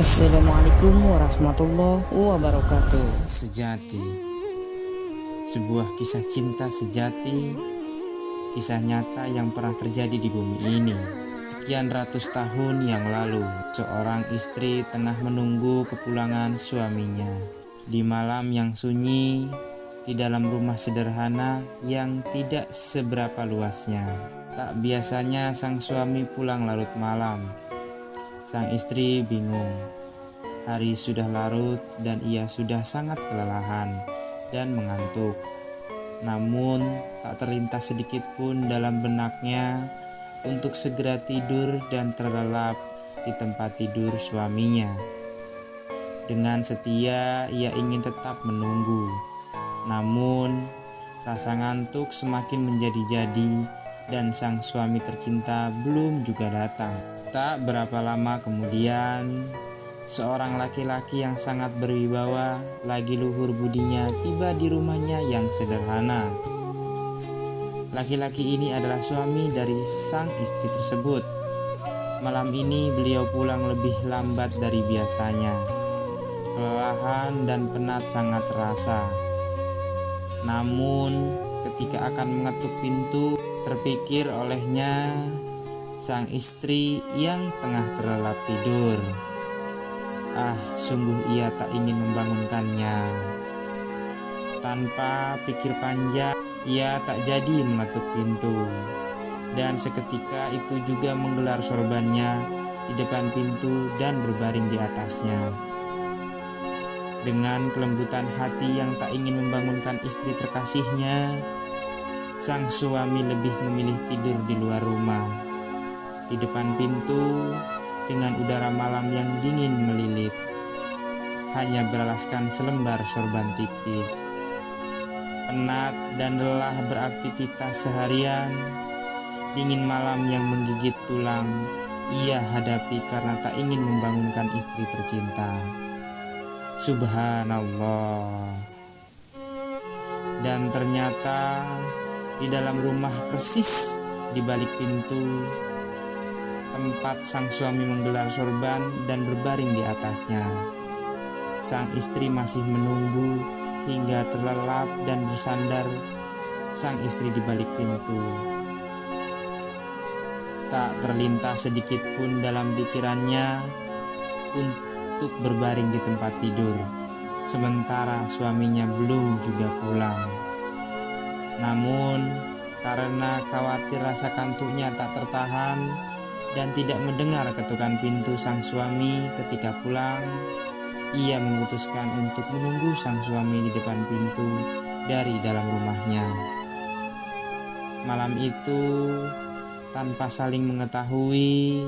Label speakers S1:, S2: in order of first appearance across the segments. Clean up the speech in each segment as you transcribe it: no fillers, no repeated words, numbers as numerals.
S1: Assalamualaikum warahmatullahi wabarakatuh.
S2: Sejati, sebuah kisah cinta sejati, kisah nyata yang pernah terjadi di bumi ini. Sekian ratus tahun yang lalu, seorang istri tengah menunggu kepulangan suaminya. Di malam yang sunyi, di dalam rumah sederhana yang tidak seberapa luasnya. Tak biasanya sang suami pulang larut malam. Sang istri bingung. Hari sudah larut dan ia sudah sangat kelelahan dan mengantuk. Namun tak terlintas sedikit pun dalam benaknya untuk segera tidur dan terlelap di tempat tidur suaminya. Dengan setia ia ingin tetap menunggu. Namun rasa ngantuk semakin menjadi-jadi dan sang suami tercinta belum juga datang. Tak berapa lama kemudian, seorang laki-laki yang sangat berwibawa lagi luhur budinya tiba di rumahnya yang sederhana. Laki-laki ini adalah suami dari sang istri tersebut. Malam ini beliau pulang lebih lambat dari biasanya. Kelelahan dan penat sangat terasa. Namun ketika akan mengetuk pintu, terpikir olehnya sang istri yang tengah terlelap tidur. Sungguh ia tak ingin membangunkannya. Tanpa pikir panjang, ia tak jadi mengetuk pintu. Dan seketika itu juga menggelar sorbannya di depan pintu dan berbaring di atasnya. Dengan kelembutan hati yang tak ingin membangunkan istri terkasihnya, sang suami lebih memilih tidur di luar rumah. Di depan pintu dengan udara malam yang dingin melilit, hanya beralaskan selembar sorban tipis. Penat dan lelah beraktivitas seharian, dingin malam yang menggigit tulang ia hadapi karena tak ingin membangunkan istri tercinta. Subhanallah. Dan ternyata di dalam rumah, persis di balik pintu tempat sang suami menggelar sorban dan berbaring di atasnya, sang istri masih menunggu hingga terlelap dan bersandar sang istri di balik pintu. Tak terlintas sedikit pun dalam pikirannya untuk berbaring di tempat tidur, sementara suaminya belum juga pulang. Namun karena khawatir rasa kantuknya tak tertahan dan tidak mendengar ketukan pintu sang suami ketika pulang, ia memutuskan untuk menunggu sang suami di depan pintu dari dalam rumahnya. Malam itu, tanpa saling mengetahui,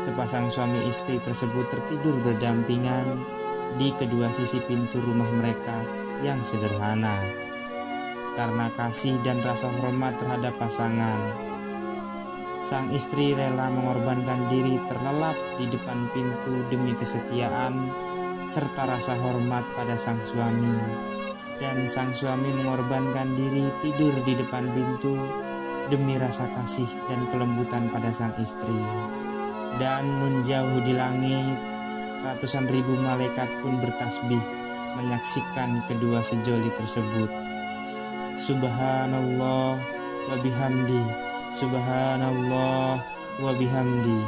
S2: sepasang suami istri tersebut tertidur berdampingan di kedua sisi pintu rumah mereka yang sederhana. Karena kasih dan rasa hormat terhadap pasangan, sang istri rela mengorbankan diri terlelap di depan pintu demi kesetiaan serta rasa hormat pada sang suami. Dan sang suami mengorbankan diri tidur di depan pintu demi rasa kasih dan kelembutan pada sang istri. Dan nun jauh di langit, ratusan ribu malaikat pun bertasbih menyaksikan kedua sejoli tersebut. Subhanallah wa bihamdi, subhanallah wa bihamdi.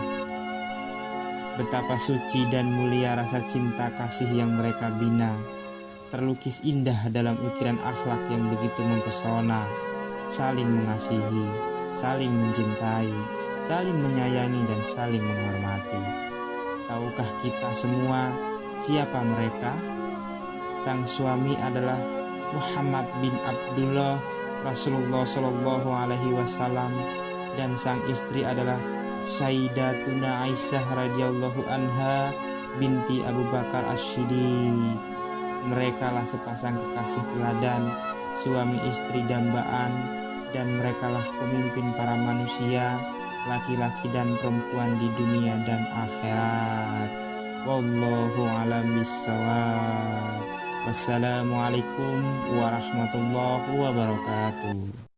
S2: Betapa suci dan mulia rasa cinta kasih yang mereka bina, terlukis indah dalam ukiran akhlak yang begitu mempesona, saling mengasihi, saling mencintai, saling menyayangi dan saling menghormati. Tahukah kita semua siapa mereka? Sang suami adalah Muhammad bin Abdullah Rasulullah Shallallahu Alaihi Wasallam, dan sang istri adalah Sayyidatuna Aisyah radhiyallahu anha binti Abu Bakar Asy-Siddiq. Merekalah sepasang kekasih teladan, suami istri dambaan, dan merekalah pemimpin para manusia, laki-laki dan perempuan di dunia dan akhirat. Wallahu a'lam bishawab. Wassalamualaikum warahmatullahi wabarakatuh.